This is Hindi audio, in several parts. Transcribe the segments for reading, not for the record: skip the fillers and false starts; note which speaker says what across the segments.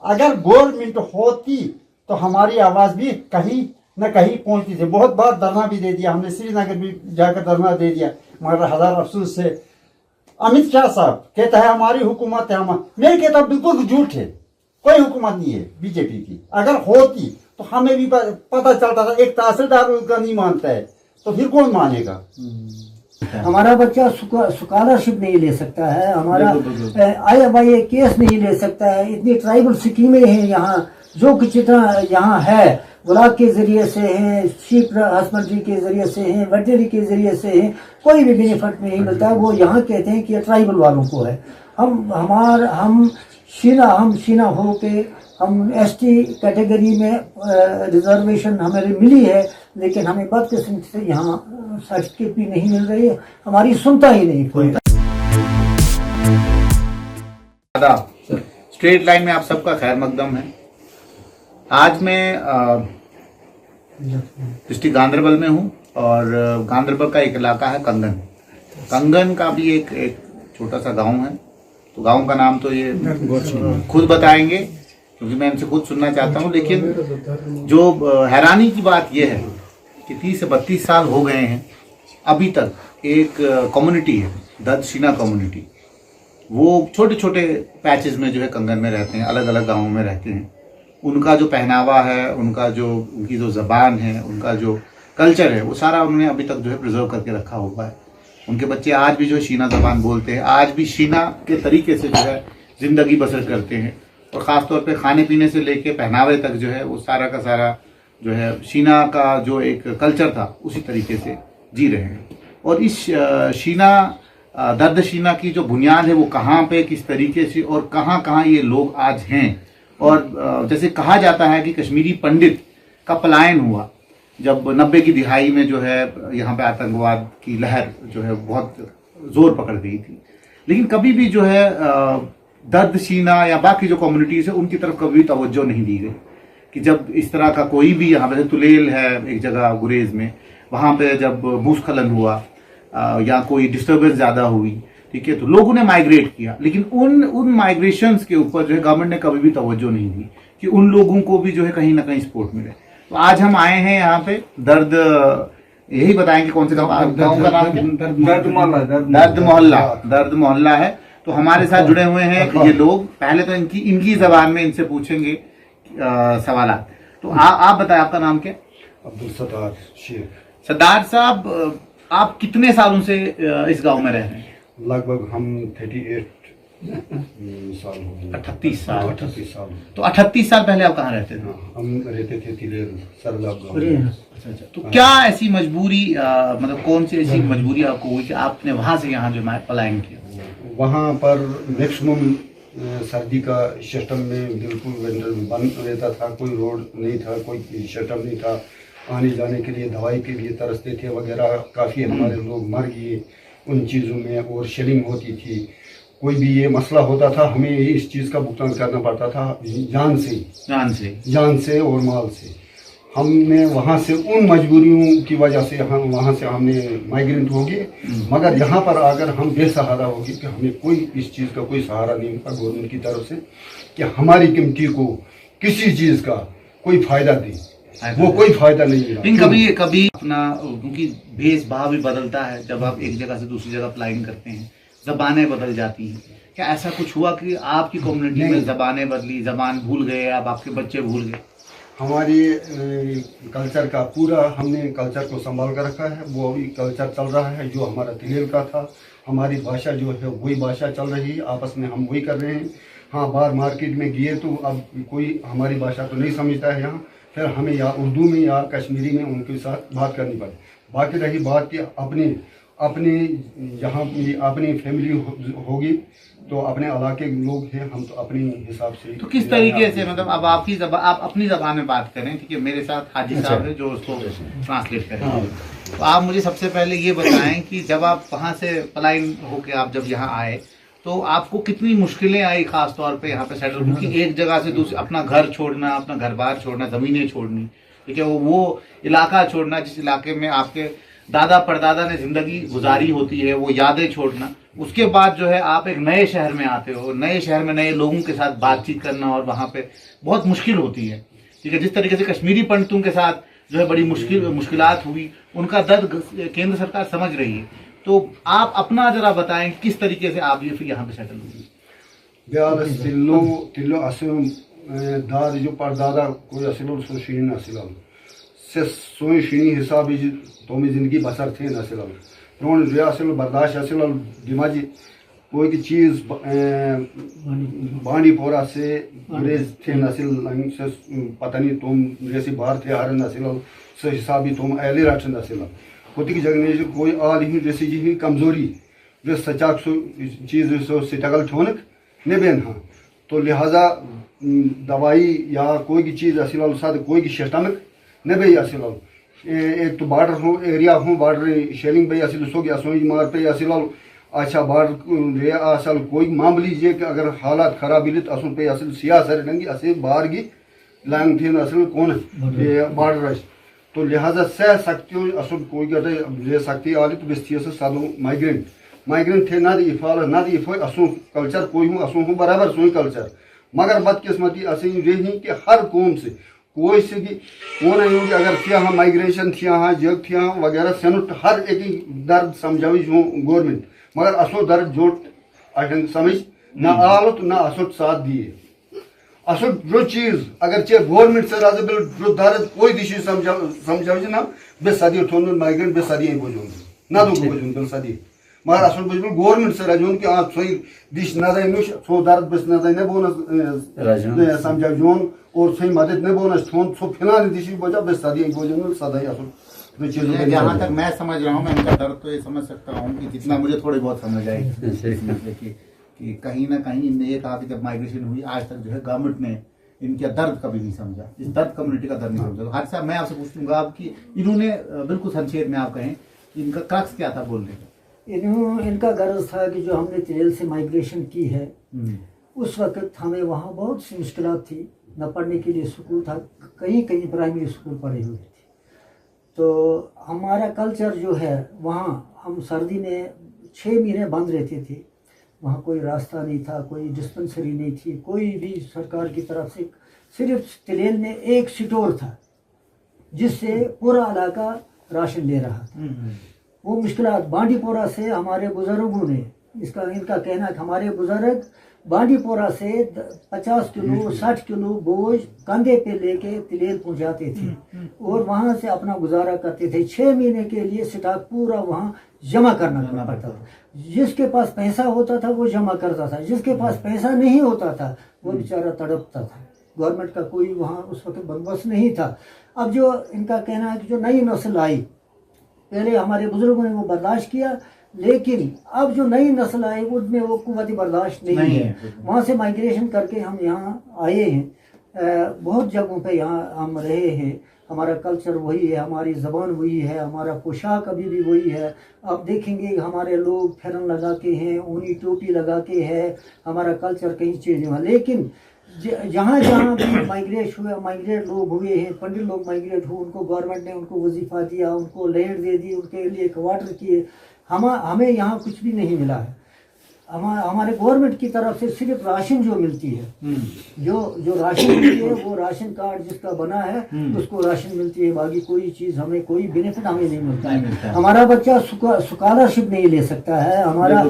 Speaker 1: अगर गवर्नमेंट होती तो हमारी आवाज भी कहीं न कहीं पहुंचती थी। बहुत बार धरना भी दे दिया हमने, श्रीनगर भी जाकर धरना दे दिया, मगर हजार अफसोस से अमित शाह साहब कहता है हमारी हुकूमत है। मैं कहता हूँ बिल्कुल झूठ है, कोई हुकूमत नहीं है बीजेपी की। अगर होती तो हमें भी पता चलता था। एक तहसीलदार उसका नहीं मानता है तो फिर कौन मानेगा।
Speaker 2: हमारा बच्चा स्कॉलरशिप नहीं ले सकता है, हमारा IMI केस नहीं ले सकता है। इतनी ट्राइबल स्कीमें हैं यहाँ, जो कुछ इतना यहाँ है, ब्लॉक के जरिए से हैं, शीप हस्बेंड्री के जरिए से हैं, वेटनरी के जरिए से हैं, कोई भी बेनिफिट नहीं मिलता। वो यहाँ कहते हैं कि ट्राइबल वालों को है। हम शीना हो के हम ST कैटेगरी में रिजर्वेशन हमें मिली है, लेकिन हमें बदकिस्मती से यहाँ सर्टिफिकेट भी नहीं मिल रही है, हमारी सुनता ही नहीं कोई।
Speaker 3: स्ट्रेट लाइन में आप सबका खैर मकदम है। आज मैं डिस्ट्रिक्ट गांधरबल में हूँ और गांधरबल का एक इलाका है कंगन। कंगन का भी एक छोटा सा गांव है, तो गांव का नाम तो ये खुद बताएंगे क्योंकि मैं इनसे खुद सुनना चाहता हूँ। लेकिन जो हैरानी की बात यह है कि 30 से 32 साल हो गए हैं, अभी तक एक कम्युनिटी है दर्द शीना कम्युनिटी, वो छोटे छोटे पैचेस में जो है कंगन में रहते हैं, अलग अलग गाँवों में रहते हैं। उनका जो पहनावा है, उनकी जो ज़बान है, उनका जो कल्चर है, वो सारा उन्होंने अभी तक जो है प्रिजर्व करके रखा हुआ है। उनके बच्चे आज भी जो है शीना ज़बान बोलते हैं, आज भी शीना के तरीके से जो है ज़िंदगी बसर करते हैं। और ख़ास तौर पे खाने पीने से लेके पहनावे तक जो है वो सारा का सारा जो है शीना का जो एक कल्चर था उसी तरीके से जी रहे हैं। और इस शीना दर्द शीना की जो बुनियाद है वो कहाँ पे, किस तरीके से और कहाँ कहाँ ये लोग आज हैं। और जैसे कहा जाता है कि कश्मीरी पंडित का पलायन हुआ जब 90 की दिहाई में जो है यहाँ पे आतंकवाद की लहर जो है बहुत जोर पकड़ गई थी। लेकिन कभी भी जो है दर्द शीना या बाकी जो कम्युनिटीज़ है उनकी तरफ कभी तवज्जो नहीं दी गई कि जब इस तरह का कोई भी, यहाँ पे तुलेल है एक जगह गुरेज में, वहाँ पे जब भूस्खलन हुआ या कोई डिस्टर्बेंस ज़्यादा हुई, ठीक है, तो लोगों ने माइग्रेट किया। लेकिन उन माइग्रेशंस के ऊपर जो है गवर्नमेंट ने कभी भी तवज्जो नहीं दी कि उन लोगों को भी जो है कहीं ना कहीं सपोर्ट मिले। तो आज हम आए हैं यहाँ पे दर्द, यही बताएंगे कौन से गाँव का नाम है? दर्द मोहल्ला है। तो हमारे साथ जुड़े हुए हैं ये लोग। पहले तो इनकी जबान में इनसे पूछेंगे सवाल। तो आप बताएं, आपका नाम क्या?
Speaker 4: अब्दुल सत्तार शेख।
Speaker 3: सत्तार साहब, आप कितने सालों से इस गांव में रह रहे हैं?
Speaker 4: लगभग हम 38 साल हो गए।
Speaker 3: 38 साल।
Speaker 4: 38 साल।
Speaker 3: तो 38 साल पहले आप कहाँ रहते थे?
Speaker 4: हम रहते थे तिलेर सरलाब गाँव।
Speaker 3: अच्छा। तो क्या ऐसी मजबूरी, मतलब कौन सी ऐसी मजबूरी आपको हुई कि आपने वहां से यहाँ जो पलायन किया?
Speaker 4: वहाँ पर मैक्सिमम सर्दी का सिस्टम में बिल्कुल वेंडर बंद रहता था, कोई रोड नहीं था, कोई सिस्टम नहीं था, आने जाने के लिए दवाई के लिए तरसते थे वगैरह। काफ़ी हमारे लोग मर गए उन चीज़ों में। और शेलिंग होती थी, कोई भी ये मसला होता था हमें इस चीज़ का भुगतान करना पड़ता था जान से और माल से। हमने वहाँ से उन मजबूरियों की वजह से हम वहाँ से हमने माइग्रेंट हो गए। मगर यहाँ पर आकर हम बेसहारा हो गए कि हमें कोई इस चीज़ का कोई सहारा नहीं मिला गवर्नमेंट की तरफ से कि हमारी कम्युनिटी को किसी चीज़ का कोई फ़ायदा दे। वो कोई फ़ायदा नहीं मिला।
Speaker 3: कभी अपना, क्योंकि भेष भाव भी बदलता है जब आप एक जगह से दूसरी जगह पलायन करते हैं, ज़बानें बदल जाती हैं। क्या ऐसा कुछ हुआ कि आपकी कम्युनिटी में ज़बानें बदली, ज़बान भूल गए, अब आपके बच्चे भूल गए?
Speaker 4: हमारी कल्चर का पूरा हमने कल्चर को संभाल कर रखा है। वो अभी कल्चर चल रहा है जो हमारा तिलेल का था। हमारी भाषा जो है वही भाषा चल रही है, आपस में हम वही कर रहे हैं। हाँ, बाहर मार्केट में गए तो अब कोई हमारी भाषा तो नहीं समझता है यहाँ, फिर हमें या उर्दू में या कश्मीरी में उनके साथ बात करनी पड़े। बाकी रही बात कि अपने यहाँ अपनी फैमिली होगी तो अपने इलाके के लोग हैं, हम तो अपने हिसाब से।
Speaker 3: तो किस तरीके से, मतलब अब आप अपनी जबान में बात करें, ठीक है, मेरे साथ हाजी साहब है जो उसको ट्रांसलेट करें। तो आप मुझे सबसे पहले ये बताएं कि जब आप वहाँ से पलायन होके आप जब यहाँ आए तो आपको कितनी मुश्किलें आई, खास तौर पे यहाँ पे सेटल, क्योंकि एक जगह से दूसरी, अपना घर छोड़ना, अपना घर बार छोड़ना, ज़मीनें छोड़नी, ठीक है, वो इलाका छोड़ना जिस इलाके में आपके दादा परदादा ने जिंदगी गुजारी होती है, वो यादें छोड़ना, उसके बाद जो है आप एक नए शहर में आते हो, नए शहर में नए लोगों के साथ बातचीत करना और वहां पे बहुत मुश्किल होती है। ठीक है, जिस तरीके से कश्मीरी पंडितों के साथ जो है बड़ी मुश्किलात हुई, उनका दर्द केंद्र सरकार समझ रही है। तो आप अपना जरा बताएं किस तरीके से आप ये फिर यहाँ पे सेटल हुए।
Speaker 4: ब्यालस तिल्लो असम दाद जो परदादा कोई असिल सो शीन असिल से सोई शीनी हिसाब तो में जिंदगी बसर थे असिल प्रोन रे असिल बर्दाश्त असिल दिमाजी कोई की चीज बांडीपोरा से अंग्रेज थे नसिल से पता नहीं तुम जैसे बाहर थे हर नसिल से हिसाब ही तुम एले रट नसिल होती की जगह कोई आल ही जैसी जी कमजोरी वे सचाक सो चीज सो सिटगल छोनक नेबेन हाँ तो लिहाजा दवाई या कोई की चीज़ असिल साथ कोई की शटमक नेबे असिल एक तो बॉर्डर हो एरिया हो बॉर्डर शेलिंग पे असिल सो गया सोई मार पे असिल अच्छा बॉर्डर रे असल कोई मामूली जे कि अगर हालात खराब इलित असुन पे असिल सियासत नंगी असे बाहर की लांग थी असिल कौन बॉर्डर तो लिहाजा सह सकती असुन कोई गटे ले सकती आलित बेस्ती से सादो माइग्रेंट थे ना दी इफाल ना दी इफो असुन कल्चर कोई हूँ असुन हूँ बराबर सोई कल्चर मगर बदकिस्मती असी रही कि हर कौम से कोई से भी कौन है कि अगर थी हाँ माइग्रेशन थी हाँ जग थी हाँ वगैरह सेनुट हर एक दर्द समझावी जो गवर्नमेंट मगर असो दर्द जोट अटन समझ ना आलत ना असुट साथ दिए असुट जो चीज अगर चे गवर्नमेंट से राजबिल जो दर्द कोई दिशा समझावी ना बे सदी थोन माइग्रेंट बे सदी बोझूं ना दो बोझूं बिल सदी मगर असल बिल्कुल गवर्नमेंट से राजून कि आप सोई दिश नजर नुश सो दर्द बस नजर ने बोनस समझा जोन और सोई मदद ने बोनस थोन सो फिलहाल दिश बोझा बस सदी बोझूं सदाई असल
Speaker 3: जहाँ तक मैं समझ रहा हूँ, मैं इनका दर्द तो ये समझ सकता हूँ कि जितना मुझे थोड़ी बहुत समझ आई कि कहीं ना कहीं इनने ये कहा कि जब माइग्रेशन हुई आज तक जो है गवर्नमेंट ने इनका दर्द कभी नहीं समझा, इस दर्द कम्युनिटी का दर्द नहीं समझा। तो हर साहब मैं आपसे पूछूंगा आप कि इन्होंने बिल्कुल संक्षेप में आप कहें इनका क्रक्स क्या था बोलने का।
Speaker 2: इनका गर्ज था कि जो हमने तिलेल से माइग्रेशन की है उस वक्त हमें वहाँ बहुत सी मुश्किलात थी, न पढ़ने के लिए स्कूल था, कहीं कहीं प्राइमरी स्कूल पढ़े हुए थे। तो हमारा कल्चर जो है वहाँ हम सर्दी में 6 महीने बंद रहते थे, वहाँ कोई रास्ता नहीं था, कोई डिस्पेंसरी नहीं थी, कोई भी सरकार की तरफ से, सिर्फ तिलेल में एक स्टोर था जिससे पूरा इलाका राशन दे रहा था। वो मुश्किलात बांडीपोरा से हमारे बुजुर्गों ने इनका कहना है कि हमारे बुजुर्ग बांडीपोरा से 50 किलो 60 किलो बोझ कंधे पे लेके तिलेल पहुंचाते थे और वहां से अपना गुजारा करते थे। 6 महीने के लिए स्टॉक पूरा वहां जमा करना पड़ता था। जिसके पास पैसा होता था वो जमा करता था, जिसके पास पैसा नहीं होता था वो बेचारा तड़पता था। गवर्नमेंट का कोई वहाँ उस वक्त बंदोबस्त नहीं था। अब जो इनका कहना है कि जो नई नस्ल आई, पहले हमारे बुजुर्गों ने वो बर्दाश्त किया, लेकिन अब जो नई नस्ल आई उनमें वो कुव्वत बर्दाश्त नहीं है। वहाँ से माइग्रेशन करके हम यहाँ आए हैं, बहुत जगहों पे यहाँ हम रहे हैं। हमारा कल्चर वही है, हमारी ज़बान वही है, हमारा पोशाक अभी भी वही है। आप देखेंगे हमारे लोग फेरन लगा के हैं, ऊनी टोपी लगा के है, हमारा कल्चर कहीं चेंज हुआ। लेकिन जहाँ जहाँ भी माइग्रेट लोग हुए हैं, पंडित लोग माइग्रेट हुए, उनको गवर्नमेंट ने उनको वजीफा दिया, उनको लैंड दे दी, उनके लिए क्वार्टर किए। हमें यहाँ कुछ भी नहीं मिला है। हमारे गवर्नमेंट की तरफ से सिर्फ राशन जो मिलती है, जो राशन मिलती है वो राशन कार्ड जिसका बना है उसको राशन मिलती है, बाकी कोई चीज़ हमें कोई बेनिफिट हमें नहीं मिलता है। हमारा बच्चा स्कॉलरशिप नहीं ले सकता है, हमारा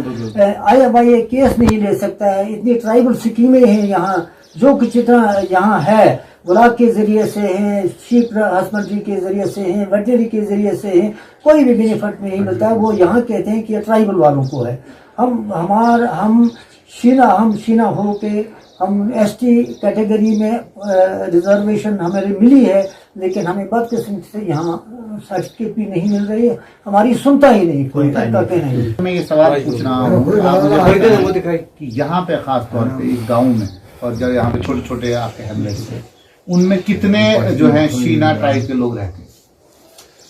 Speaker 2: IFIA केस नहीं ले सकता है। इतनी ट्राइबल स्कीमें हैं यहाँ, जो कुछ इतना यहाँ है, ब्लॉक के जरिए से हैं, शीप हस्बेंड्री के जरिए से हैं, वेटनरी के जरिए से हैं, कोई भी बेनिफिट नहीं मिलता है। वो यहाँ कहते हैं कि ट्राइबल वालों को है। हम शीना हो के हम ST कैटेगरी में रिजर्वेशन हमें मिली है, लेकिन हमें बदकिस्मती से यहाँ सर्टिफिकेट भी नहीं मिल रही है, हमारी सुनता ही नहीं कोई।
Speaker 3: मैं ये सवाल पूछ रहा हूँ कि यहाँ पे खास तौर पे इस गाँव में और जो यहाँ पे छोटे छोटे आपके हमले थे, उनमें कितने जो है शीना ट्राइब के लोग रहते हैं?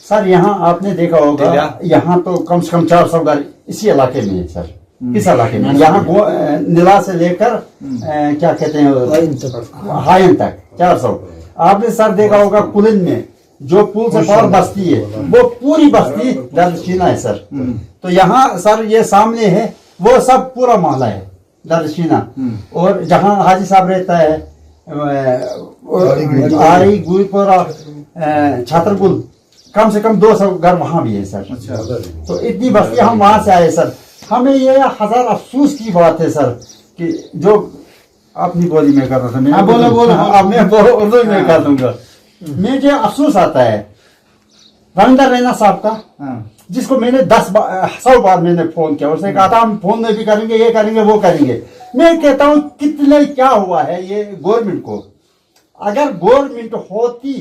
Speaker 1: सर यहाँ आपने देखा होगा, यहाँ तो कम से कम 400 घर इसी इलाके में है सर, इस इलाके में। यहाँ नीला से लेकर क्या कहते हैं हाइन तक 400। आपने सर देखा होगा कुलिन में जो पुल से पार बस्ती है वो पूरी बस्ती दर्दशीना है सर। तो यहाँ सर ये सामने है वो सब पूरा मोहल्ला है दर्दशीना। और जहाँ हाजी साहब रहता है आरी गुईपुरा छात्रपुल कम से कम 200 घर वहाँ भी है सर। तो इतनी बस्ती हम वहाँ से आए सर। हमें ये हजार अफसोस की बात है सर कि जो अपनी बोली में कर रहा था मैं बोलो अब मैं उर्दू में कर दूंगा। मुझे अफसोस आता है रविंदर रैना साहब का, जिसको मैंने 100 बार मैंने फोन किया। उसने कहा था हम फोन में भी करेंगे, ये करेंगे, वो करेंगे। मैं कहता हूँ कितने क्या हुआ है ये गवर्नमेंट को। अगर गवर्नमेंट होती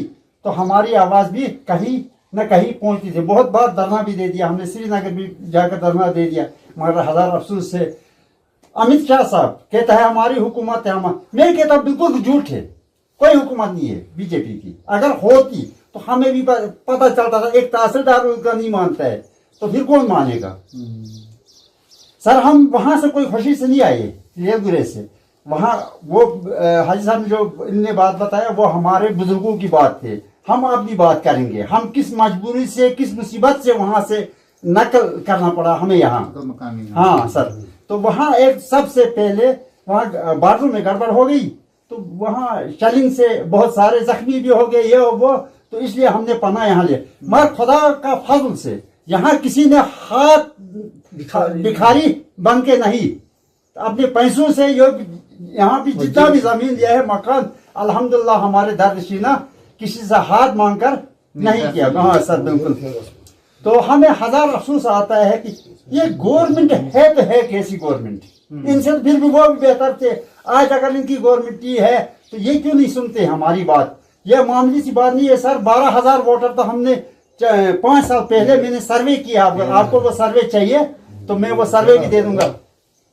Speaker 1: तो हमारी आवाज भी कहीं न कहीं पहुंचती थी। बहुत बार धरना भी दे दिया हमने, श्रीनगर भी जाकर धरना दे दिया, मगर हजार अफसोस से अमित शाह साहब कहता है हमारी हुकूमत है। मैं कहता हूँ बिल्कुल झूठ है, कोई हुकूमत नहीं है बीजेपी की। अगर होती तो हमें भी पता चलता था। एक तहसीलदार उसका नहीं मानता है तो फिर कौन मानेगा सर। हम वहां से कोई खुशी से नहीं आए रेलगुरे से। वहां वो हाजी साहब ने जो इनने बात बताया वो हमारे बुजुर्गों की बात थे। हम अपनी बात करेंगे। हम किस मजबूरी से किस मुसीबत से वहां से नकल करना पड़ा हमें यहाँ। हाँ सर, तो वहाँ एक सबसे पहले वहाँ बाथरूम में गड़बड़ हो गई तो वहाँ शेलिंग से बहुत सारे जख्मी भी हो गए ये वो। तो इसलिए हमने पना यहाँ लिया। मगर खुदा का फजल से यहाँ किसी ने हाथ भिखारी बन के नहीं, अपने पैसों से यहाँ भी जितना भी जमीन दिया है मकान अल्हम्दुलिल्लाह हमारे दर्दशीना किसी से हाथ मांगकर नहीं किया। हाँ सर बिल्कुल। तो हमें हजार अफसोस आता है कि ये गवर्नमेंट है तो है कैसी गवर्नमेंट। इनसे तो फिर भी वो भी बेहतर थे। आज अगर इनकी गवर्नमेंट ही है तो ये क्यों नहीं सुनते हमारी बात। ये मामूली सी बात नहीं है सर। 12,000 वोटर तो हमने 5 साल पहले मैंने सर्वे किया। आपको वो सर्वे चाहिए तो मैं वो सर्वे भी दे दूंगा।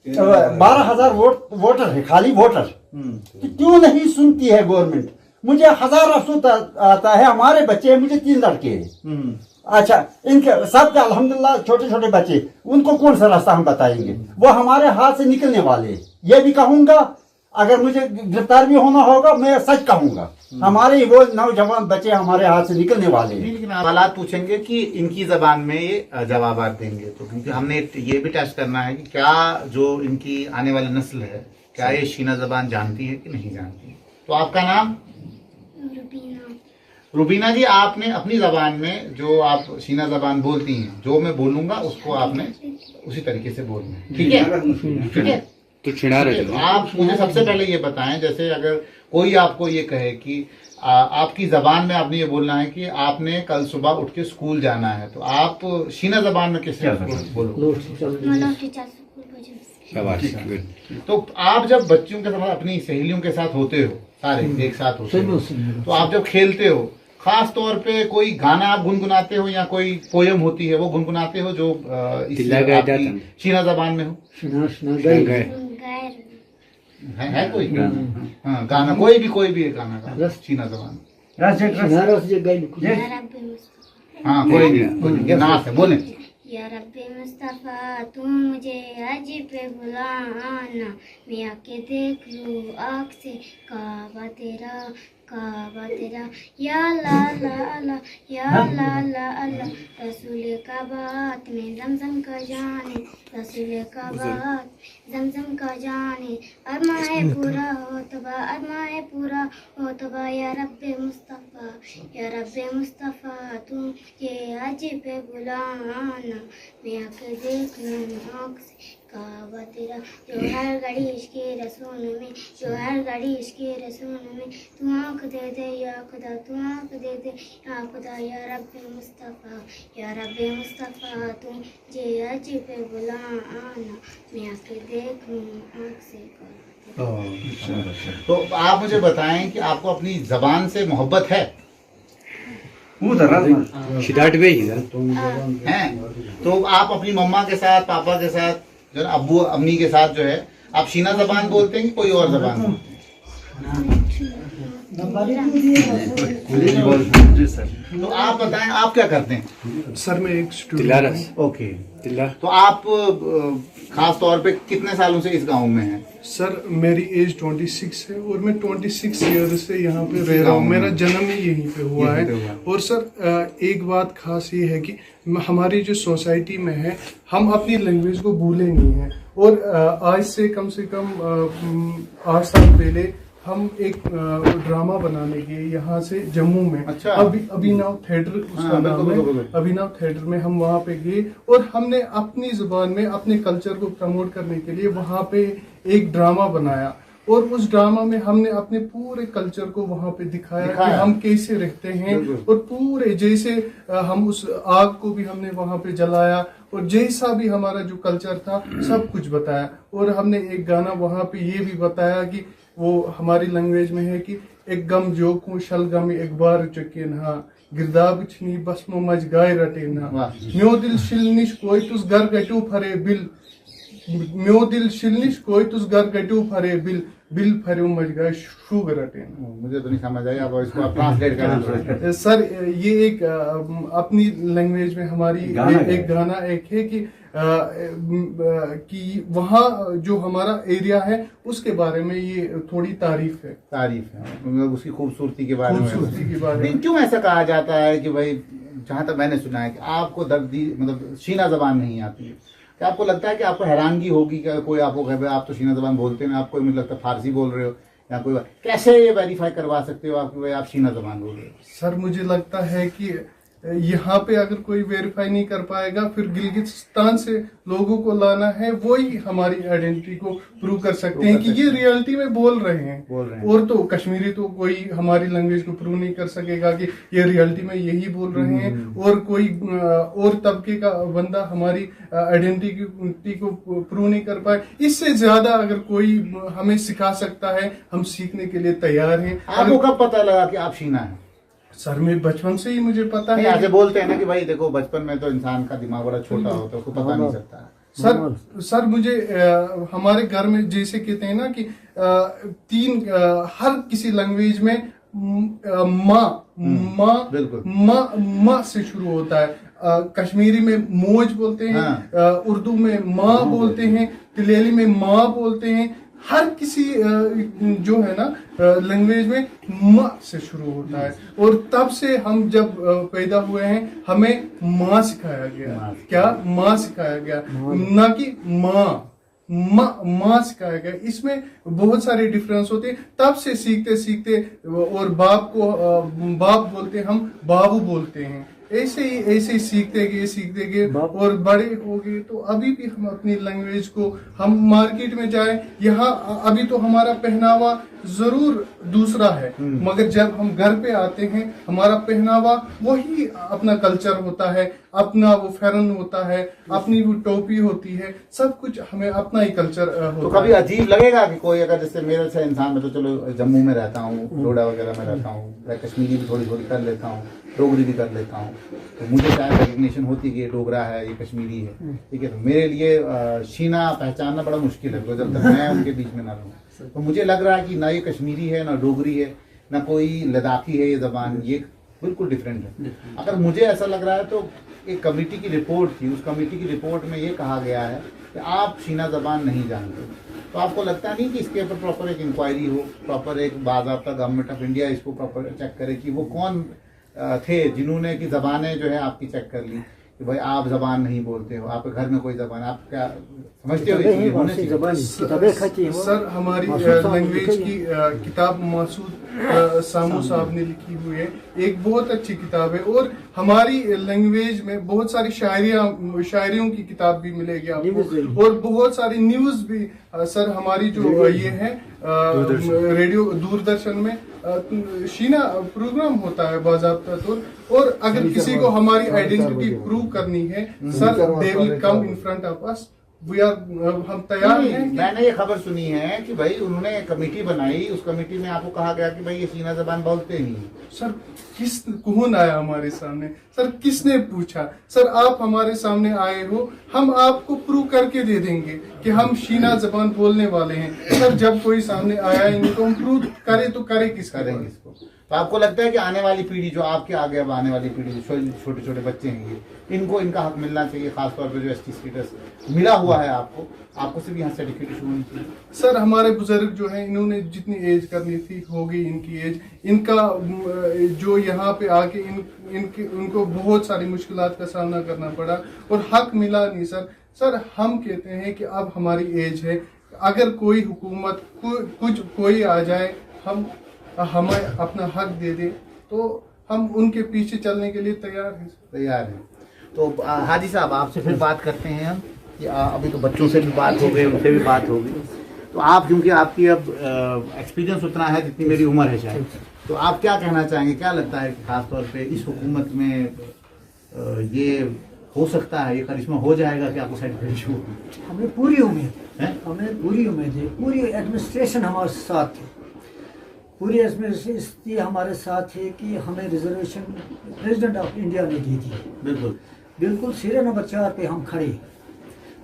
Speaker 1: 12,000 वोटर है, खाली वोटर। तो क्यों नहीं सुनती है गवर्नमेंट। मुझे हजार अफसोस आता है। हमारे बच्चे, मुझे 3 लड़के हैं। अच्छा, इनके सबके अल्हम्दुलिल्लाह छोटे छोटे बच्चे, उनको कौन सा रास्ता हम बताएंगे। वो हमारे हाथ से निकलने वाले। ये भी कहूंगा, अगर मुझे गिरफ्तार भी होना होगा मैं सच कहूंगा, हमारे वो नौजवान बच्चे हमारे हाथ से निकलने वाले हैं।
Speaker 3: लेकिन हालात पूछेंगे कि इनकी जबान में ये जवाब देंगे तो, क्योंकि हमने ये भी टेस्ट करना है कि क्या जो इनकी आने वाली नस्ल है क्या ये शीना जबान जानती है कि नहीं जानती। तो आपका नाम? रुबीना जी, आपने अपनी जबान में जो आप शीना जबान बोलती हैं, जो मैं बोलूंगा उसको आपने उसी तरीके से बोलना है, ठीक है? ठीक है,
Speaker 5: तो छिड़ा रहे
Speaker 3: तो आप मुझे सबसे पहले ये बताएं, जैसे अगर कोई आपको ये कहे कि आपकी जबान में आपने ये बोलना है कि आपने कल सुबह उठ के स्कूल जाना है, तो आप शीना जबान में किस बोलो? तो आप जब बच्चियों के साथ अपनी सहेलियों के साथ होते हो, सारे एक साथ होते हो, तो आप जब खेलते हो खास तौर पे कोई गाना आप गुनगुनाते हो या कोई पोयम होती है वो गुनगुनाते हो जो शीना जबान में हो? है कोई हाँ गाना, कोई भी एक गाना का शीना जबान। हाँ कोई भी नाच है, बोले।
Speaker 6: या रब्बे मुस्तफ़ा तुम मुझे हज पे बुलाना, मैं आके देख लूँ आँख से काबा तेरा या ला ला ला या ला ला ला। रसूल का बात में जमजम का जाने, रसूल का बात जमजम का जाने। अरमाए पूरा हो तबा या रब्बे मुस्तफ़ा तुम ये हज पे बुलाना, मैं आके देख लूँ आँख से काबा तेरा। जो हर घड़ी इसके रसूल में, जो हर घड़ी इसके रसूल में, तू आँख दे दे या खुदा, तू आँख दे दे या खुदा। या रब्बे मुस्तफ़ा तुम जे हज पे बुलाना, मैं आके देख लूँ आँख से काबा।
Speaker 3: तो आप मुझे बताएं कि आपको अपनी जबान से मोहब्बत है? हैं? तो आप अपनी मम्मा के साथ, पापा के साथ, जो अब्बू अम्मी के साथ जो है, आप शीना जबान बोलते हैं कि कोई और जबान बोलते हैं?
Speaker 5: जी सर।
Speaker 3: तो आप बताएं, आप क्या करते हैं?
Speaker 5: सर मैं एक स्टूडेंट हूँ।
Speaker 3: ओके, तो आप खास तौर पे कितने सालों से इस गांव में हैं?
Speaker 5: सर मेरी एज 26 है और मैं 26 ईयर से यहाँ पे रह रहा हूँ। मेरा जन्म ही यहीं पे हुआ है। और सर एक बात खास ये है कि हमारी जो सोसाइटी में है, हम अपनी लैंग्वेज को भूले नहीं हैं। और आज से कम 8 साल पहले हम एक ड्रामा बनाने गए यहाँ से जम्मू में।
Speaker 3: अच्छा।
Speaker 5: अभिनव थिएटर उसका नाम है। अभिनव थिएटर में हम वहाँ पे गए और हमने अपनी जुबान में अपने कल्चर को प्रमोट करने के लिए वहाँ पे एक ड्रामा बनाया। और उस ड्रामा में हमने अपने पूरे कल्चर को वहाँ पे दिखाया कि हम कैसे रहते हैं। और पूरे जैसे हम उस आग को भी हमने वहाँ पे जलाया और जैसा भी हमारा जो कल्चर था सब कुछ बताया। और हमने एक गाना वहाँ पे ये भी बताया कि वो हमारी लैंग्वेज में है कि एक गम जोकू शलगम एक बार चुकेना गिरदाब छनी बस्मो मज गाय रटेना म्यो दिल शिलनिश कोई तुस घर गटू फरे बिल म्यो दिल शिलनिश कोई तुस घर गटू फरे बिल बिल फरे मज गाय शुगर रटेना।
Speaker 3: मुझे तो नहीं समझ आया, अब इसको आप ट्रांसलेट करें।
Speaker 5: सर ये एक अपनी लैंग्वेज में हमारी एक गाना एक है कि वहाँ जो हमारा एरिया है उसके बारे में ये थोड़ी तारीफ है
Speaker 3: मतलब उसकी खूबसूरती के बारे में।
Speaker 5: नहीं,
Speaker 3: क्यों ऐसा कहा जाता है कि भाई, जहाँ तक मैंने सुना है कि आपको दर्दी मतलब शीना जबान नहीं आती है, क्या आपको लगता है कि आपको हैरानगी होगी कि कोई आपको कहे आप तो शीना जबान बोलते हैं, आपको मुझे लगता है फारसी बोल रहे हो या कोई कैसे ये वेरीफाई करवा सकते हो आप कि भाई आप शीना जबान बोल रहे हो?
Speaker 5: सर मुझे लगता है कि यहाँ पे अगर कोई वेरीफाई नहीं कर पाएगा, फिर गिलगिस्तान से लोगों को लाना है, वही हमारी आइडेंटिटी को प्रूव कर सकते हैं कि ये रियलिटी में बोल रहे हैं। और तो कश्मीरी तो कोई हमारी लैंग्वेज को प्रूव नहीं कर सकेगा कि ये रियलिटी में यही बोल रहे हैं। और कोई और तबके का बंदा हमारी आइडेंटिटी को प्रूव नहीं कर पाए। इससे ज्यादा अगर कोई हमें सिखा सकता है, हम सीखने के लिए तैयार हैं।
Speaker 3: आपको कब पता लगा कि आप शीना है?
Speaker 5: सर मैं बचपन से ही मुझे पता है।
Speaker 3: ऐसे बोलते हैं ना कि भाई देखो बचपन में तो इंसान का दिमाग बड़ा छोटा होता है, उसको पता नहीं सकता।
Speaker 5: सर मुझे हमारे घर में जैसे कहते हैं ना कि हर किसी लैंग्वेज में माँ से शुरू होता है। कश्मीरी में मोज बोलते हैं, उर्दू में माँ बोलते हैं, तिलेली में माँ बोलते हैं। हर किसी जो है ना लैंग्वेज में माँ से शुरू होता है। और तब से हम जब पैदा हुए हैं हमें माँ सिखाया गया। क्या माँ सिखाया गया, ना कि माँ सिखाया गया। इसमें बहुत सारे डिफरेंस होते हैं। तब से सीखते सीखते और बाप को बाप बोलते हैं, हम बाबू बोलते हैं। ऐसे ही सीखते गए और बड़े हो गए। तो अभी भी हम अपनी लैंग्वेज को, हम मार्केट में जाए, यहाँ अभी तो हमारा पहनावा जरूर दूसरा है, मगर जब हम घर पे आते हैं हमारा पहनावा वही अपना कल्चर होता है, अपना वो फेरन होता है, अपनी वो टोपी होती है, सब कुछ हमें अपना ही कल्चर होता।
Speaker 3: तो कभी अजीब लगेगा कि कोई अगर जैसे मेरे से इंसान, मैं तो चलो जम्मू में रहता हूँ, डोडा वगैरह में रहता हूँ, कश्मीरी भी थोड़ी थोड़ी कर लेता हूँ, डोगरी भी कर लेता हूँ, तो मुझे शायद रिकग्निशन होती कि ये डोगरा है, ये कश्मीरी है, ठीक है। तो मेरे लिए शीना पहचानना बड़ा मुश्किल है जब तक मैं उनके बीच में ना रहूँ। तो मुझे लग रहा है कि ना ये कश्मीरी है, ना डोगरी है, ना कोई लद्दाखी है, ये जबान ये बिल्कुल डिफरेंट है। अगर मुझे ऐसा लग रहा है तो एक कमेटी की रिपोर्ट थी, उस कमेटी की रिपोर्ट में ये कहा गया है कि आप शीना जबान नहीं जानते। तो आपको लगता नहीं कि इसके ऊपर प्रॉपर एक इंक्वायरी हो, प्रॉपर एक बाज़ाब्ता गवर्नमेंट ऑफ इंडिया इसको प्रॉपर चेक करे कि वो कौन थे जिन्होंने की जबानें जो है आपकी चेक कर ली कि भाई आप जबान नहीं बोलते हो, आपके घर में कोई जबान, आप क्या समझते हो?
Speaker 5: सर हमारी लैंग्वेज की किताब मासूद सामू साहब ने लिखी हुई है, एक बहुत अच्छी किताब है। और हमारी लैंग्वेज में बहुत सारी शायरियों की किताब भी मिलेगी आपको, और बहुत सारी न्यूज भी। सर हमारी जो ये है रेडियो दूरदर्शन में शीना प्रोग्राम होता है बाज़ाब्ता तौर। और अगर किसी को हमारी आइडेंटिटी प्रूव करनी है sir, they will come in front of us, हम तैयार हैं।
Speaker 3: मैंने ये खबर सुनी है कि भाई उन्होंने कमेटी बनाई, उस कमेटी में आपको कहा गया कि भाई ये शीना जबान बोलते नहीं।
Speaker 5: सर कौन आया हमारे सामने? सर किसने पूछा? सर आप हमारे सामने आए हो, हम आपको प्रूव करके दे देंगे कि हम शीना जबान बोलने वाले हैं। सर जब कोई सामने आया ही नहीं तो हम प्रूव करे तो करे किस करेंगे इसको?
Speaker 3: तो आपको लगता है कि आने वाली पीढ़ी जो आपके आगे, अब आने वाली पीढ़ी जो छोटे छोटे बच्चे हैं, ये इनको इनका हक मिलना चाहिए, खासतौर पर जो एसटी स्टेटस मिला हुआ है आपको सिर्फ यहाँ सर्टिफिकेट इशू होनी चाहिए?
Speaker 5: सर हमारे बुजुर्ग जो हैं, इन्होंने जितनी एज करनी थी होगी इनकी एज, इनका जो यहाँ पे आके इनकी उनको बहुत सारी मुश्किलात का सामना करना पड़ा और हक मिला नहीं सर हम कहते हैं कि अब हमारी एज है, अगर कोई हुकूमत कोई आ जाए, हमें अपना हक दे दे, तो हम उनके पीछे चलने के लिए तैयार हैं।
Speaker 3: तो हाजी साहब, आपसे फिर बात करते हैं हम कि अभी तो बच्चों से भी बात हो गई, उनसे भी बात हो गई, तो आप, क्योंकि आपकी अब एक्सपीरियंस उतना है जितनी मेरी उम्र है शायद, तो आप क्या कहना चाहेंगे? क्या लगता है कि खासतौर पे इस हुकूमत में ये हो सकता है, ये करिश्मा हो जाएगा कि आपको सर्टिफिकेट इशू?
Speaker 2: हमें पूरी उम्मीद है, पूरी एडमिनिस्ट्रेशन हमारे साथ है, पूरी एडमिनिस्ट्रेशन हमारे साथ है कि हमें रिजर्वेशन प्रेसिडेंट ऑफ इंडिया ने दी थी। बिल्कुल सिरे नंबर 4 पे हम खड़े।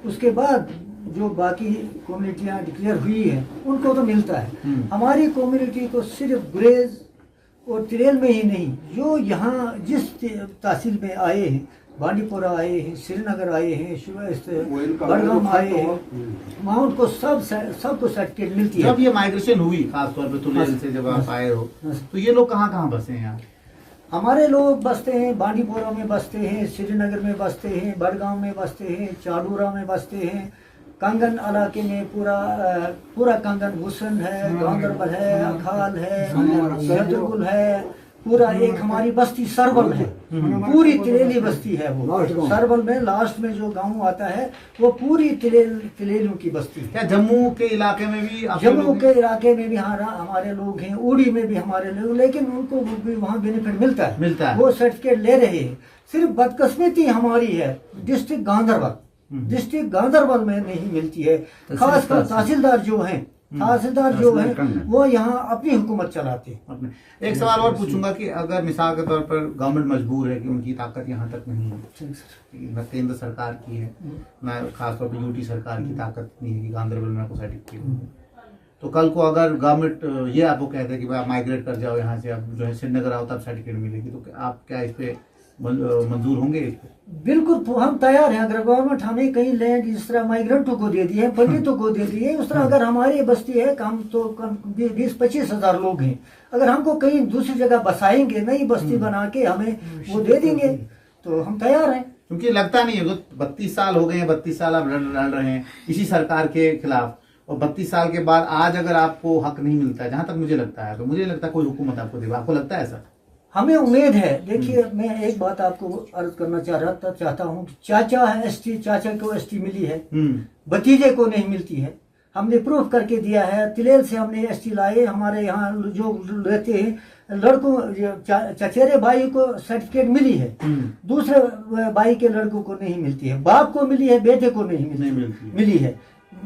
Speaker 2: उसके बाद जो बाकी कम्युनिटियाँ डिक्लेयर हुई हैं उनको तो मिलता है, हमारी कम्युनिटी को सिर्फ गुरेज और तिरेल में ही नहीं, जो यहाँ जिस तहसील में आए हैं, बांडीपोरा आए हैं, श्रीनगर आए हैं, बड़गाम आए हैं, वहाँ उनको सबको सर्टिफिकेट मिलती है।
Speaker 3: जब ये माइग्रेशन हुई खासतौर पे तुलेल से जब आप आए हो, तो ये लोग कहाँ बसे हैं यहाँ?
Speaker 2: हमारे लोग बसते हैं, बांडीपोरा में बसते हैं, श्रीनगर में बसते हैं, बड़गाम में बसते हैं, चाडूरा में बसते हैं, कंगन इलाके में पूरा कंगन हुसन है, गांदरबल है, अखाल है, शहदुल है, पूरा एक हमारी बस्ती सरबल है, पूरी तिलेली बस्ती है वो। सरबल में लास्ट में जो गांव आता है वो पूरी तिलेलियों की बस्ती है।
Speaker 3: क्या जम्मू के इलाके में भी?
Speaker 2: जम्मू के इलाके में भी हमारे लोग हैं, उड़ी में भी हमारे लोग, लेकिन उनको भी वहाँ बेनिफिट मिलता है, वो सर्टिफिकेट ले रहे हैं। सिर्फ बदकिस्मती हमारी है डिस्ट्रिक्ट गांधरबल में नहीं मिलती है, खासकर तहसीलदार जो हैं वो यहाँ अपनी हुकूमत चलाते हैं।
Speaker 3: एक सवाल और पूछूंगा कि अगर मिसाल के तौर पर गवर्नमेंट मजबूर है कि उनकी ताकत यहाँ तक नहीं है, न केंद्र सरकार की है, न खासतौर पर यूटी सरकार की ताकत नहीं है कि गांधरबल में आपको सर्टिफिकेट, तो कल को अगर गवर्नमेंट ये आपको कहते हैं कि भाई आप माइग्रेट कर जाओ यहाँ से, आप जो है श्रीनगर आओ तब सर्टिफिकेट मिलेगी, तो आप क्या इस पे मंजूर होंगे?
Speaker 2: बिल्कुल हम तैयार हैं। अगर गवर्नमेंट हमें कहीं लैंड जिस तरह माइग्रेंटों को दे दी है, पंडितों को दे दी है, उस तरह अगर हमारी बस्ती है कम तो कम 20-25 हज़ार लोग हैं, अगर हमको कहीं दूसरी जगह बसाएंगे, नई बस्ती बना के हमें वो दे देंगे, तो हम तैयार हैं।
Speaker 3: क्योंकि लगता नहीं है, 32 साल हो गए हैं, 32 साल आप लड़ रहे हैं इसी सरकार के खिलाफ, और 32 साल के बाद आज अगर आपको हक नहीं मिलता है, जहां तक मुझे लगता है, तो मुझे लगता है कोई हुकूमत आपको देगा। आपको लगता है ऐसा?
Speaker 2: हमें उम्मीद है। देखिए मैं एक बात आपको अर्ज करना चाहता हूँ कि चाचा है एसटी, चाचा को एसटी मिली है, भतीजे को नहीं मिलती है। हमने प्रूफ करके दिया है, तिलेल से हमने एसटी लाए, हमारे यहाँ जो रहते हैं लड़कों, चचेरे भाई को सर्टिफिकेट मिली है, दूसरे भाई के लड़कों को नहीं मिलती है, बाप को मिली है, बेटे को नहीं मिली है।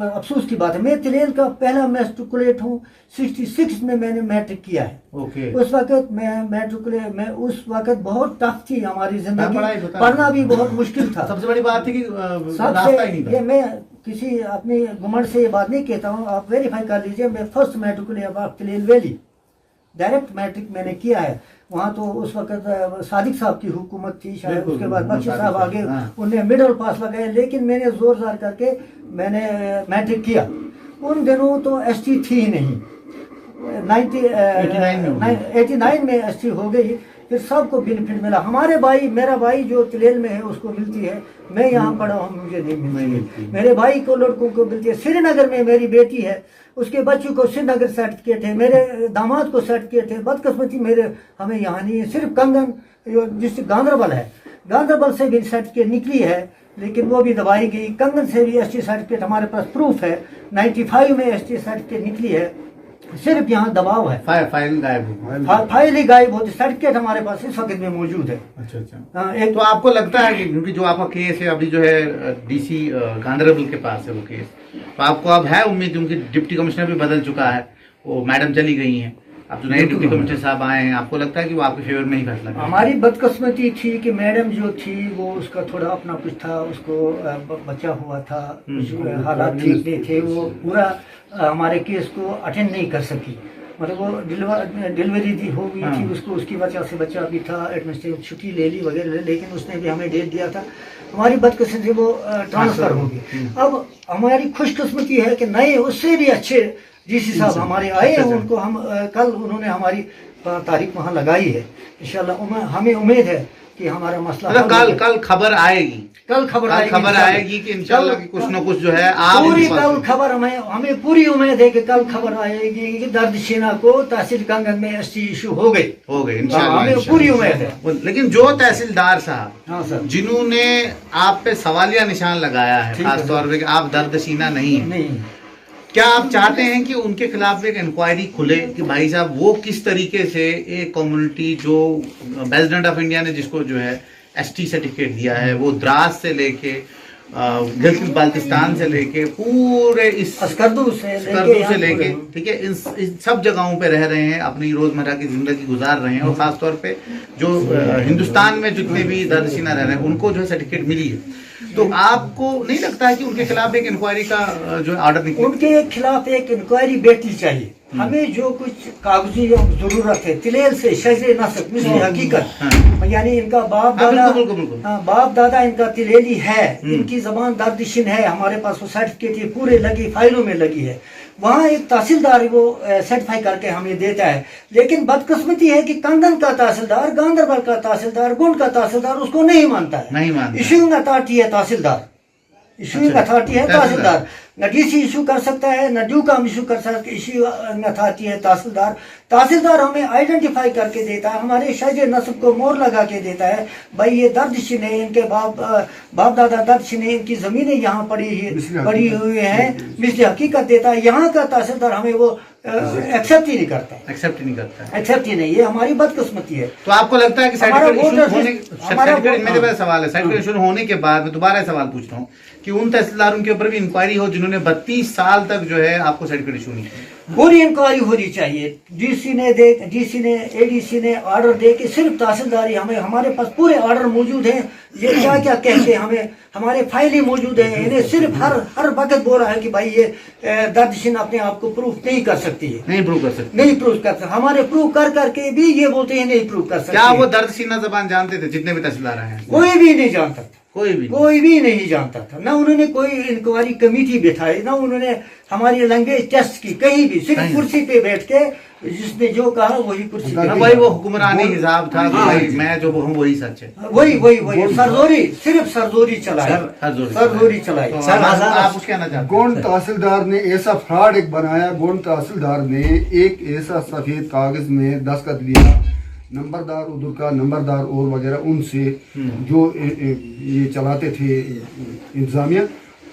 Speaker 2: अफसोस की बात है। मैं तिलेल का पहला मैट्रिकुलेट हूँ, 66 में मैंने मैट्रिक किया है। उस वक्त मैं उस वक्त बहुत टफ थी हमारी जिंदगी, पढ़ना भी बहुत मुश्किल था।
Speaker 3: सबसे बड़ी बात थी कि रास्ता ही नहीं था।
Speaker 2: ये मैं किसी अपने घमंड से ये बात नहीं कहता हूँ, आप वेरीफाई कर लीजिए। मैं first matriculate Tilel valley direct matric मैंने किया है। वहाँ तो उस वक्त सादिक साहब की हुकूमत थी शायद, उसके बाद बख्शी साहब आगे, उन्हें मिडल पास लगाए, लेकिन मैंने जोर जार करके मैंने मैट्रिक किया। उन दिनों तो एसटी थी ही नहीं, 89 में एसटी हो गई, फिर सबको बेनिफिट मिला। हमारे भाई, मेरा भाई जो तिलेल में है उसको मिलती है, मैं यहाँ पढ़ा हूँ मुझे नहीं मिलती। मेरे भाई को लड़कों को मिलती है। श्रीनगर में मेरी बेटी है, उसके बच्चों को श्रीनगर सर्टिफिकेट है, मेरे दामाद को सर्टिफिकेट है। बदकिस्मती हमें यहाँ नहीं है। सिर्फ कंगन जिससे गांधरबल है, गांधरबल से भी सर्टिफिकेट निकली है, लेकिन वो भी दबाई गई। कंगन से भी एसटी सर्टिफिकेट हमारे पास प्रूफ है, 95 में एसटी सर्टिफिकेट निकली है। सिर्फ यहाँ दबाव है,
Speaker 3: फाइल
Speaker 2: ही गायब होती। सर्टिफिकेट हमारे पास इस वक्त में मौजूद है।
Speaker 3: अच्छा। एक तो आपको लगता है कि क्योंकि जो आपका केस है अभी जो है डीसी गांधरबल के पास है वो केस, तो आपको अब है उम्मीद, क्योंकि डिप्टी कमिश्नर भी बदल चुका है, वो मैडम चली गई हैं, अब जो नए डिप्टी कमिश्नर साहब आए हैं, आपको लगता है कि वो आपके फेवर में ही फैसला करेंगे? हमारी
Speaker 2: बदकिस्मती थी कि मैडम जो थी वो उसका थोड़ा अपना कुछ था, उसको बचा हुआ था, हालात ठीक नहीं थे, वो पूरा हमारे केस को अटेंड नहीं कर सकी। मतलब वो डिलीवरी दी हो गई थी उसको, उसकी वजह से बच्चा भी था, एडमिनिस्ट्रेटिव छुट्टी ले ली वगैरह, लेकिन उसने भी हमें डेट दिया था, हमारी बदकिस्मती से वो ट्रांसफर हो गई। अब हमारी खुशकिस्मती है कि नए उससे भी अच्छे डीसी साहब हमारे आए हैं, उनको हम कल उन्होंने हमारी तारीख वहाँ लगाई है। इंशाल्लाह हमें उम्मीद है कि हमारा मसला
Speaker 3: कल खबर आएगी,
Speaker 2: कल खबर
Speaker 3: आएगी कि इंशाल्लाह कि कुछ न कुछ जो है आप
Speaker 2: पूरी कल खबर हमें पूरी उम्मीद है कि कल खबर आएगी कि दर्दशीना को तहसील कंगन में एसटी इशू हो गए
Speaker 3: इंशाल्लाह,
Speaker 2: हमें पूरी उम्मीद है।
Speaker 3: लेकिन जो तहसीलदार साहब,
Speaker 2: हाँ सर,
Speaker 3: जिन्होंने आप पे सवालिया निशान लगाया है खासतौर पे कि आप दर्दशीना नहीं है, क्या आप चाहते हैं कि उनके खिलाफ एक इंक्वायरी खुले कि भाई साहब वो किस तरीके से एक कम्युनिटी जो प्रेसिडेंट ऑफ इंडिया ने जिसको जो है एसटी सर्टिफिकेट दिया है, वो द्रास से लेके गिलगित बाल्टिस्तान से लेके पूरे इस स्कर्दू से लेके ठीक है, इन सब जगहों पे रह रहे हैं, अपनी रोजमर्रा की जिंदगी गुजार रहे हैं, और खासतौर पे जो हिंदुस्तान में जितने भी दर्दशीना रह रहे हैं उनको जो है सर्टिफिकेट मिली है। तो आपको नहीं लगता है कि उनके खिलाफ एक इंक्वायरी का जो ऑर्डर निकले?
Speaker 2: उनके खिलाफ एक इंक्वायरी बैठनी चाहिए। हमें जो कुछ कागजी जरूरत है तिलेल से शजरे नस्ब मिस्र हकीकत, यानी इनका बाप दादा इनका तिलेली है, इनकी जबान दर्दिशिन है, हमारे पास वो सर्टिफिकेट ये पूरे लगी फाइलों में लगी है, वहाँ एक तहसीलदार वो सर्टिफाई करके हमें देता है। लेकिन बदकिस्मती है कि कंगन का तहसीलदार, गांधरबल का तहसीलदार, गुंड का तहसीलदार उसको नहीं मानता है। इशूइंग अथॉरिटी है तहसीलदार, इशूइंग अथॉरिटी है तहसीलदार, न डीसी इशू कर सकता है, न ड्यू काम इशू कर सकता है, इशू अथॉरिटी है तहसीलदार। तहसीलदार हमें आइडेंटिफाई करके देता है, हमारे शजर नस्ब को मोर लगा के देता है, भाई ये दर्दशीन है, इनके बाप दादा दर्दशीन है, इनकी जमीनें यहाँ पड़ी हुई हैं, मिस्र हकीकत देता है। यहाँ का तहसीलदार हमें वो एक्सेप्ट ही नहीं करता, ये हमारी बदकिस्मती है।
Speaker 3: तो आपको लगता है कि मेरे सवाल है, सर्टिफिकेट इशू होने के बाद मैं दोबारा सवाल पूछ रहा हूँ कि उन तहसीलदारों के ऊपर भी इंक्वायरी हो जिन्होंने 32 साल तक जो है आपको सर्टिफिकेट इशू नहीं किया?
Speaker 2: पूरी इंक्वायरी होनी चाहिए। डीसी ने एडीसी ने ऑर्डर दे के सिर्फ तहसीलदारी, हमारे पास पूरे ऑर्डर मौजूद हैं, ये क्या क्या कहते हैं हमें, हमारे फाइलें मौजूद हैं, इन्हें सिर्फ हर वक्त बोल रहा है कि भाई ये दर्दशीन अपने आप को प्रूफ नहीं कर सकती है, नहीं प्रूफ कर सकते। हमारे प्रूफ कर करके भी ये बोलते हैं नहीं प्रूफ कर सकते।
Speaker 3: क्या वो दर्दशीना जबान जानते थे जितने भी तहसीलदार हैं?
Speaker 2: कोई भी नहीं जानता था, कोई भी नहीं जानता था। ना उन्होंने कोई इंक्वायरी कमेटी बिठाई, ना उन्होंने हमारी लैंग्वेज टेस्ट की, कहीं भी सिर्फ कुर्सी पे बैठ के जिसने जो कहा वही कुर्सी पे।
Speaker 3: भाई वो हुक्मरानी हिसाब था कि भाई मैं जो हूँ वही सच है,
Speaker 2: वही सरजोरी, सिर्फ सरजोरी चलाई।
Speaker 3: सर आप कुछ कहना चाहते हैं?
Speaker 4: गोंड तहसीलदार ने ऐसा फ्रॉड एक बनाया, गोंड तहसीलदार ने एक ऐसा सफेद कागज में दस्तखत लिया, नंबरदार उधर का नंबरदार और वगैरह उनसे जो ये चलाते थे इंतजामिया,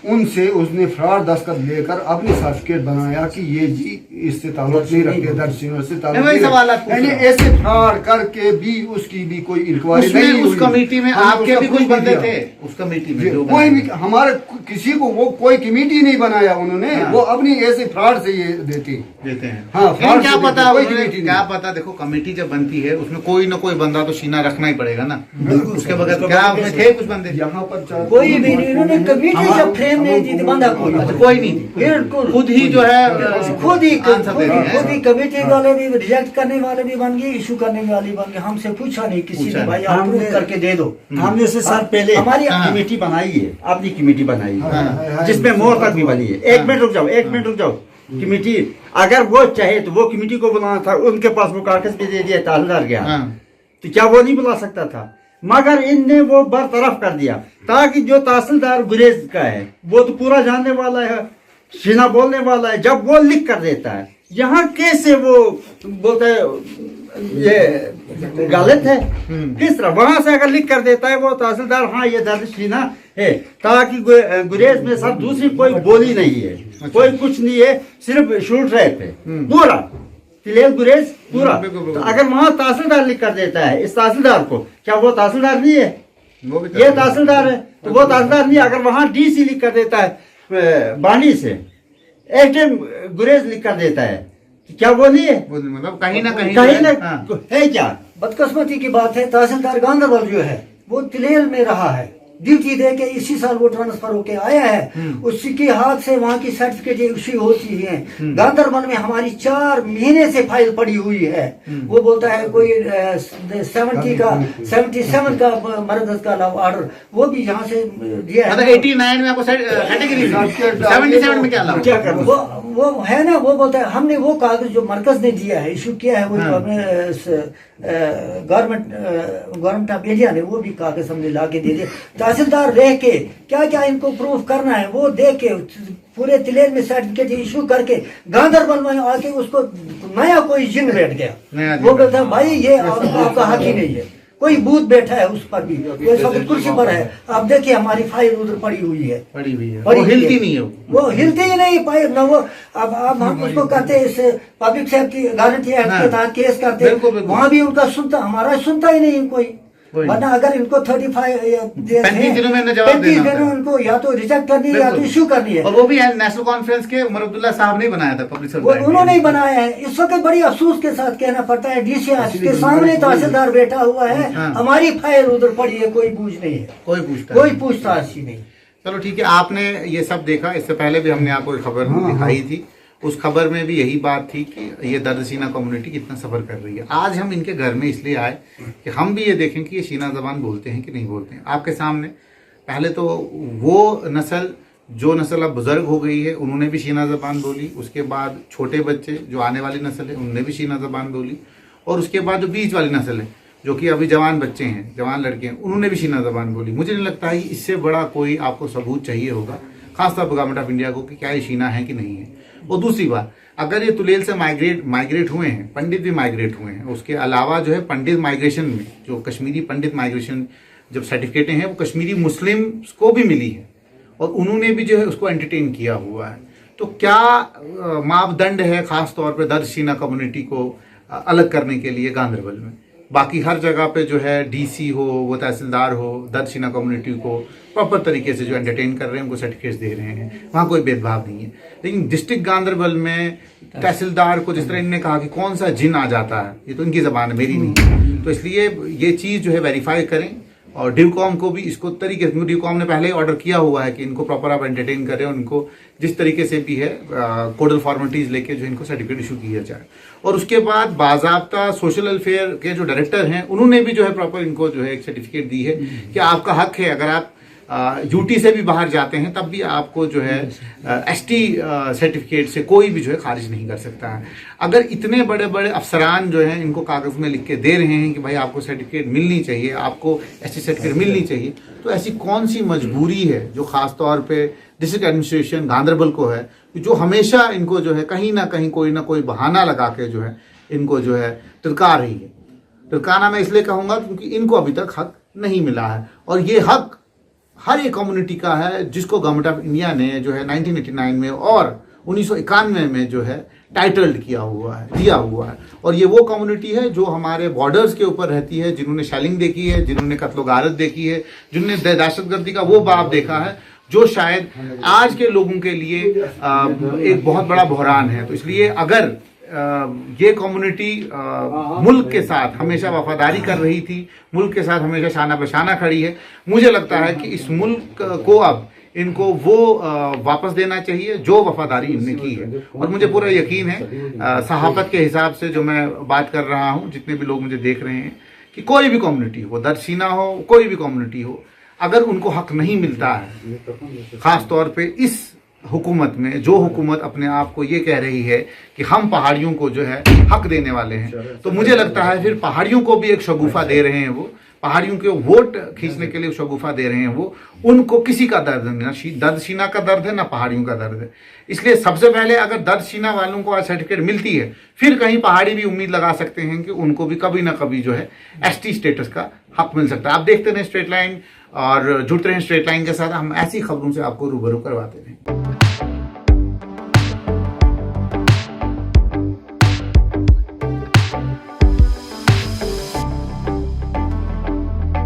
Speaker 4: उनसे उसने फ्रॉड दस्तखत लेकर अपनी सर्टिफिकेट बनाया कि ये जी इससे ताल्लुक नहीं रखते, दर्दशीनों से ताल्लुक नहीं रखते। यानी ऐसे फ्रॉड करके भी उसकी भी कोई इंक्वायरी नहीं हुई।
Speaker 3: उस कमेटी में आपके भी कुछ बंदे थे? उस कमेटी में
Speaker 4: कोई भी हमारे किसी को वो कोई कमेटी नहीं बनाया उन्होंने, वो अपनी ऐसे फ्रॉड से ये देते हैं। हाँ,
Speaker 3: क्या पता देखो कमेटी जब बनती है उसमें कोई ना कोई बंदा तो सीना रखना ही पड़ेगा ना, उसके बगैर क्या उसमें थे कुछ बंदे?
Speaker 4: यहाँ पर
Speaker 2: कोई भी नहीं, उन्होंने कमेटी जब फ्रेम नहीं दी बंदा
Speaker 3: कोई नहीं थी, खुद ही जो है
Speaker 2: खुद ही कमेटी वाले भी रिजेक्ट करने वाले भी बन गए, इशू करने वाले बन गए। हमसे पूछा नहीं किसी ने, भाई आप प्रूफ करके दे दो।
Speaker 1: हमने से साल पहले हमारी कमेटी बनाई है, अपनी कमेटी बनाई है जिसमें मोर तक भी बनी है। एक मिनट रुक जाओ, कमेटी अगर वो चाहे तो वो कमेटी को बुलाना था, उनके पास वो कागज भी दे दिया तहसीलदार गया, तो क्या वो नहीं बुला सकता था? मगर इनने वो बरतरफ कर दिया ताकि जो तहसीलदार गुरेज का है वो तो पूरा जानने वाला है, सीना बोलने वाला है, जब वो लिख कर देता है यहाँ कैसे वो बोलता है ये गलत है, किस तरह वहां से अगर लिख कर देता है वो तहसीलदार, हाँ ये दर्द सीना है, ताकि गुरेज में सब दूसरी कोई बोली नहीं है, कोई कुछ नहीं है, सिर्फ शूट रैप है पूरा तिलेल गुरेज पूरा। तो अगर वहाँ तहसीलदार लिख कर देता है इस तहसीलदार को, क्या वो तहसीलदार नहीं है? ये तहसीलदार है तो वो तहसीलदार नहीं। अगर वहाँ डीसी लिख कर देता है बानी से, एसडीएम गुरेज लिख कर देता है, क्या वो नहीं है?
Speaker 3: मतलब कहीं ना कहीं
Speaker 1: है क्या?
Speaker 2: बदकिस्मती की बात है, तहसीलदार गांधरबल जो है वो तिलेल में रहा है, ड्यूटी दे के इसी साल वो ट्रांसफर होके आया है, उसी के हाथ से वहाँ की सर्टिफिकेट इश्यू होती है। गांधरबल में हमारी 4 महीने से फाइल पड़ी हुई है। वो बोलता है कोई 77 का मरदत का लव ऑर्डर, वो भी यहाँ से दिया है।
Speaker 3: 89 में आपको कैटेगरी 77 में क्या लाभ?
Speaker 1: क्या कर
Speaker 2: वो है ना, वो बोलता है हमने वो कागज जो मरकज ने दिया है, इशू किया है, वो गवर्नमेंट ऑफ इंडिया ने वो भी कागज हमने ला के दे दिया। तहसीलदार रह के क्या क्या इनको प्रूफ करना है वो दे के पूरे तिलेर में सर्टिफिकेट इशू करके गांधरबल में आके उसको नया कोई जिन बैठ गया। वो कहता है भाई ये आपका हक ही नहीं है, कोई बूथ बैठा है उस पर भी, ये सब कुर्सी पर है। अब देखिए हमारी फाइल उधर पड़ी हुई है,
Speaker 3: वो हिलती नहीं है,
Speaker 2: वो हिलती ही नहीं पाई न वो। अब हम उसको कहते हैं इस पब्लिक सेफ्टी गारंटी एक्ट के तहत केस करते हैं, वहाँ भी उनका सुनता, हमारा सुनता ही नहीं कोई। वरना अगर इनको 35
Speaker 3: दिनों में जवाब देना
Speaker 2: दिनों उनको या तो रिजेक्ट करनी है या तो इश्यू करनी है।
Speaker 3: और वो भी नेशनल कॉन्फ्रेंस के उमर अब्दुल्ला साहब ने बनाया था पब्लिक सर्विस,
Speaker 2: उन्होंने ही बनाया है। इस वक्त बड़ी अफसोस के साथ कहना पड़ता है डीसीआर के सामने तहसीलदार बैठा हुआ है, हमारी फाइल उधर पड़ी है, कोई पूछ नहीं है, कोई पूछताछ ही नहीं।
Speaker 3: चलो ठीक है, आपने ये सब देखा। इससे पहले भी हमने आपको एक खबर दिखाई थी, उस खबर में भी यही बात थी कि ये दर्द शीना कम्युनिटी कितना सफ़र कर रही है। आज हम इनके घर में इसलिए आए कि हम भी ये देखें कि ये शीना ज़बान बोलते हैं कि नहीं बोलते हैं। आपके सामने पहले तो वो नस्ल, जो नस्ल अब बुजुर्ग हो गई है, उन्होंने भी शीना ज़बान बोली। उसके बाद छोटे बच्चे जो आने वाली नस्ल है उन्होंने भी शीना ज़बान बोली। और उसके बाद जो बीच वाली नस्ल है, जो कि अभी जवान बच्चे हैं, जवान लड़के हैं, उन्होंने भी शीना ज़बान बोली। मुझे नहीं लगता है कि इससे बड़ा कोई आपको सबूत चाहिए होगा, खासतौर पर गवर्नमेंट ऑफ इंडिया को, कि क्या ये शीना है कि नहीं है। और दूसरी बात, अगर ये तुलेल से माइग्रेट हुए हैं, पंडित भी माइग्रेट हुए हैं, उसके अलावा जो है पंडित माइग्रेशन में जो कश्मीरी पंडित माइग्रेशन जब सर्टिफिकेटें हैं वो कश्मीरी मुस्लिम को भी मिली है और उन्होंने भी जो है उसको एंटरटेन किया हुआ है। तो क्या मापदंड है खास तौर पे दर्द शीना कम्युनिटी को अलग करने के लिए गांधरबल में? बाकी हर जगह पे जो है डीसी हो, वो तहसीलदार हो, दर्द शीना कम्युनिटी को प्रॉपर तरीके से जो एंटरटेन कर रहे हैं, उनको सर्टिफिकेट्स दे रहे हैं, वहाँ कोई भेदभाव नहीं है। लेकिन डिस्ट्रिक्ट गांधरबल में तहसीलदार को जिस तरह इन्होंने कहा कि कौन सा जिन आ जाता है, ये तो इनकी ज़बान है, मेरी नहीं। तो इसलिए ये चीज़ जो है वेरीफाई करें। और ड्यूकॉम को भी इसको तरीके से, ड्यूकॉम ने पहले ही ऑर्डर किया हुआ है कि इनको प्रॉपर आप एंटरटेन करें, उनको जिस तरीके से भी है कोडल फॉर्मेलिटीज लेके जो इनको सर्टिफिकेट इशू किया जाए। और उसके बाद बाज़ाब्ता सोशल वेलफेयर के जो डायरेक्टर हैं उन्होंने भी जो है प्रॉपर इनको जो है एक सर्टिफिकेट दी है कि आपका हक है, अगर आप यूटी से भी बाहर जाते हैं तब भी आपको जो है एसटी सर्टिफिकेट से कोई भी जो है खारिज नहीं कर सकता है। अगर इतने बड़े बड़े अफसरान जो हैं इनको कागज़ में लिख के दे रहे हैं कि भाई आपको सर्टिफिकेट मिलनी चाहिए, आपको एसटी सर्टिफिकेट मिलनी चाहिए, तो ऐसी कौन सी मजबूरी है जो ख़ास तौर पे डिस्ट्रिक्ट एडमिनिस्ट्रेशन गांधरबल को है, जो हमेशा इनको जो है कहीं ना कहीं कोई ना कोई बहाना लगा के जो है इनको जो है टिरका रही है। टिरकाना मैं इसलिए कहूँगा क्योंकि इनको अभी तक हक नहीं मिला है और ये हक हर एक कम्युनिटी का है जिसको गवर्नमेंट ऑफ इंडिया ने जो है 1989 में और 1991 में जो है टाइटल्ड किया हुआ है, दिया हुआ है। और ये वो कम्युनिटी है जो हमारे बॉर्डर्स के ऊपर रहती है, जिन्होंने शेलिंग देखी है, जिन्होंने कत्लो गारत देखी है, जिन्होंने दहशतगर्दी का वो बाप देखा है जो शायद आज के लोगों के लिए एक बहुत बड़ा बहरान है। तो इसलिए अगर ये कम्युनिटी मुल्क के साथ हमेशा वफादारी कर रही थी, मुल्क के साथ हमेशा शाना बशाना खड़ी है, मुझे लगता है कि इस मुल्क को अब इनको वो वापस देना चाहिए जो वफादारी इनने की है। और मुझे पूरा यकीन है सहाफत के हिसाब से जो मैं बात कर रहा हूँ, जितने भी लोग मुझे देख रहे हैं, कि कोई भी कम्युनिटी हो, दर्द शीना हो, कोई भी कम्युनिटी हो, अगर उनको हक नहीं मिलता है, खास तौर पे इस हुकूमत में, जो हुकूमत अपने आप को ये कह रही है कि हम पहाड़ियों को जो है हक देने वाले हैं, तो मुझे लगता है फिर पहाड़ियों को भी एक शगुफा दे रहे हैं, वो पहाड़ियों के वोट खींचने के लिए शगुफा दे रहे हैं। वो उनको किसी का दर्द नहीं, ना दर्द शीना का दर्द है ना पहाड़ियों का दर्द है। इसलिए सबसे पहले अगर दर्द शीना वालों को आज सर्टिफिकेट मिलती है, फिर कहीं पहाड़ी भी उम्मीद लगा सकते हैं कि उनको भी कभी ना कभी जो है एसटी स्टेटस का हक मिल सकता है। आप देखते रहें स्ट्रेट लाइन और जुड़ते रहें स्ट्रेट लाइन के साथ, हम ऐसी खबरों से आपको रूबरू करवाते रहें।